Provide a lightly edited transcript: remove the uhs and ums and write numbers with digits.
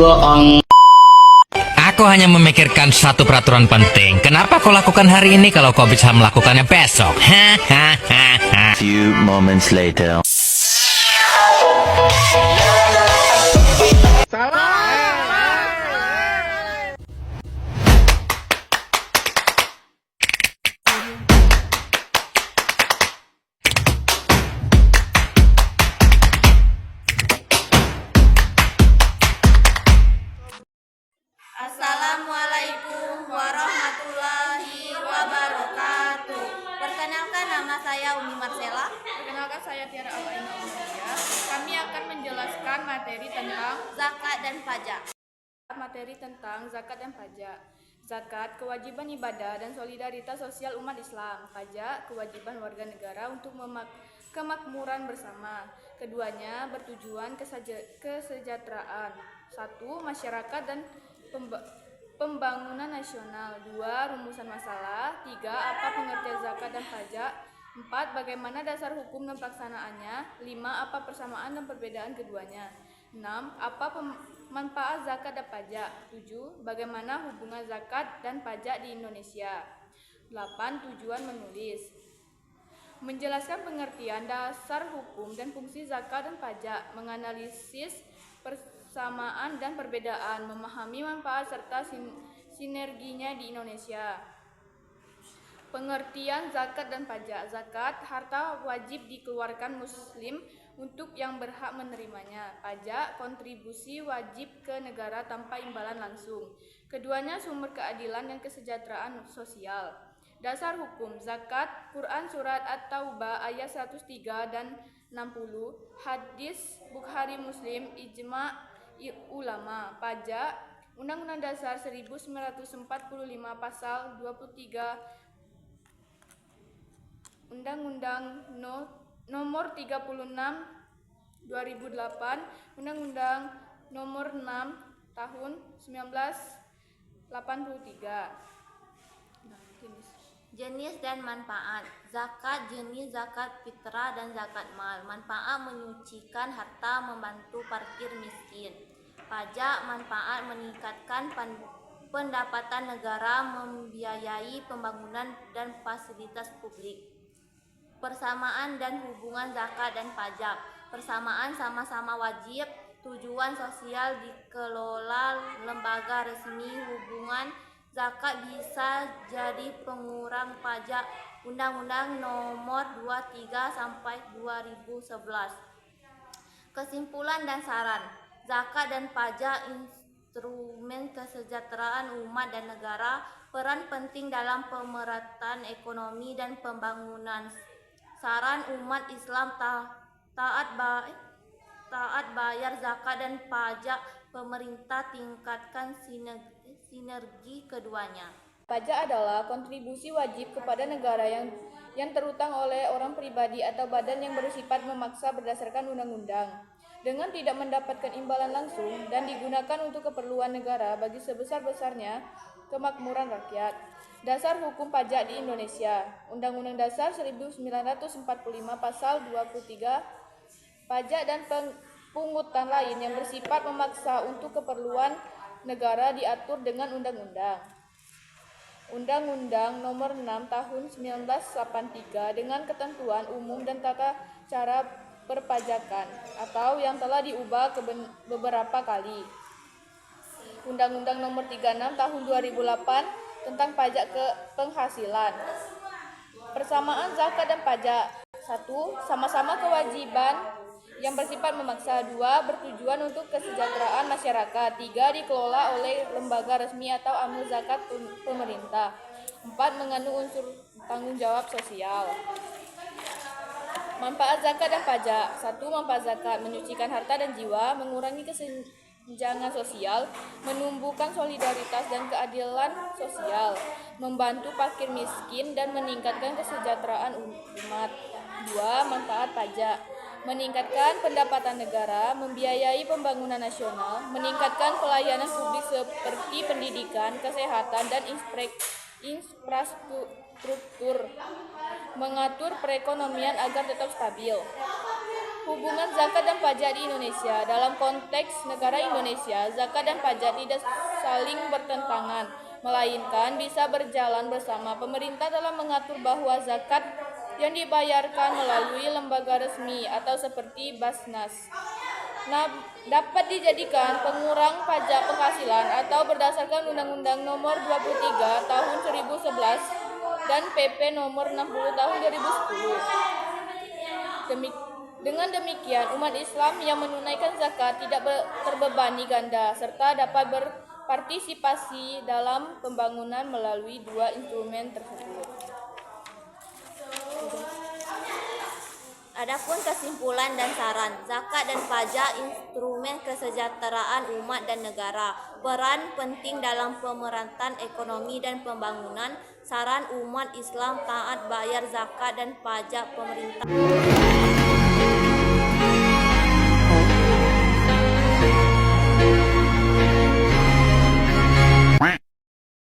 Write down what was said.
Aku hanya memikirkan satu peraturan penting. Kenapa kau lakukan hari ini kalau kau bisa melakukannya besok? Few moments later. Assalamualaikum warahmatullahi wabarakatuh. Perkenalkan, nama saya Umi Marcella. Perkenalkan, saya Tiara Alaina Umulia. Kami akan menjelaskan materi tentang Zakat dan pajak. zakat dan pajak. Zakat, kewajiban ibadah dan solidaritas sosial umat Islam. Pajak, kewajiban warga negara untuk kemakmuran bersama. Keduanya bertujuan kesejahteraan. 1. Masyarakat dan pembangunan nasional. 2. Rumusan masalah. 3. Apa pengertian zakat dan pajak. 4. Bagaimana dasar hukum dan pelaksanaannya. 5. Apa persamaan dan perbedaan keduanya. 6. Apa manfaat zakat dan pajak. 7. Bagaimana hubungan zakat dan pajak di Indonesia. 8. Tujuan menulis. Menjelaskan pengertian, dasar hukum dan fungsi zakat dan pajak. Menganalisis persamaan dan perbedaan. Memahami manfaat serta sinerginya di Indonesia. Pengertian zakat dan pajak. Zakat, harta wajib dikeluarkan muslim untuk yang berhak menerimanya. Pajak, kontribusi wajib ke negara tanpa imbalan langsung. Keduanya sumber keadilan dan kesejahteraan sosial. Dasar hukum zakat, Quran Surat At-Taubah ayat 103 dan 60, hadis Bukhari Muslim, ijma' ulama. Pajak, Undang-Undang Dasar 1945 pasal 23, Undang-Undang Nomor 36 2008, Undang-Undang Nomor 6 Tahun 1983. Jenis dan manfaat. Zakat, jenis zakat fitrah dan zakat mal. Manfaat, menyucikan harta, membantu fakir miskin. Pajak, manfaat, meningkatkan pendapatan negara, membiayai pembangunan dan fasilitas publik. Persamaan dan hubungan zakat dan pajak. Persamaan, sama-sama wajib. Tujuan sosial, dikelola lembaga resmi. Hubungan zakat bisa jadi pengurang pajak. Undang-Undang Nomor 23 sampai 2011. Kesimpulan dan saran. Zakat dan pajak instrumen kesejahteraan umat dan negara. Peran penting dalam pemerataan ekonomi dan pembangunan. Saran, umat Islam taat bayar zakat dan pajak. Pemerintah tingkatkan sinergi keduanya. Pajak adalah kontribusi wajib kepada negara yang terutang oleh orang pribadi atau badan yang bersifat memaksa berdasarkan undang-undang, dengan tidak mendapatkan imbalan langsung dan digunakan untuk keperluan negara bagi sebesar-besarnya kemakmuran rakyat. Dasar hukum pajak di Indonesia. Undang-Undang Dasar 1945 pasal 23. Pajak dan pungutan lain yang bersifat memaksa untuk keperluan negara diatur dengan undang-undang. Undang-Undang Nomor 6 Tahun 1983 dengan ketentuan umum dan tata cara perpajakan atau yang telah diubah beberapa kali. Undang-Undang Nomor 36 Tahun 2008 tentang pajak ke penghasilan. Persamaan zakat dan pajak. 1. Sama-sama kewajiban yang bersifat memaksa. 2. Bertujuan untuk kesejahteraan masyarakat. 3. Dikelola oleh lembaga resmi atau amil zakat pemerintah. 4. Mengandung unsur tanggung jawab sosial. Manfaat zakat dan pajak. 1. Manfaat zakat, menyucikan harta dan jiwa, mengurangi kesenjangan sosial, menumbuhkan solidaritas dan keadilan sosial, membantu fakir miskin dan meningkatkan kesejahteraan umat. 2. Manfaat pajak, meningkatkan pendapatan negara, membiayai pembangunan nasional, meningkatkan pelayanan publik seperti pendidikan, kesehatan, dan infrastruktur, mengatur perekonomian agar tetap stabil. Hubungan zakat dan pajak di Indonesia. Dalam konteks negara Indonesia, zakat dan pajak tidak saling bertentangan, melainkan bisa berjalan bersama. Pemerintah dalam mengatur bahwa zakat yang dibayarkan melalui lembaga resmi atau seperti Basnas dapat dijadikan pengurang pajak penghasilan atau berdasarkan Undang-Undang Nomor 23 Tahun 2011 dan PP Nomor 60 Tahun 2010. Dengan demikian, umat Islam yang menunaikan zakat tidak terbebani ganda serta dapat berpartisipasi dalam pembangunan melalui dua instrumen tersebut. Adapun kesimpulan dan saran, zakat dan pajak instrumen kesejahteraan umat dan negara, peran penting dalam pemerataan ekonomi dan pembangunan. Saran umat Islam taat bayar zakat dan pajak pemerintah.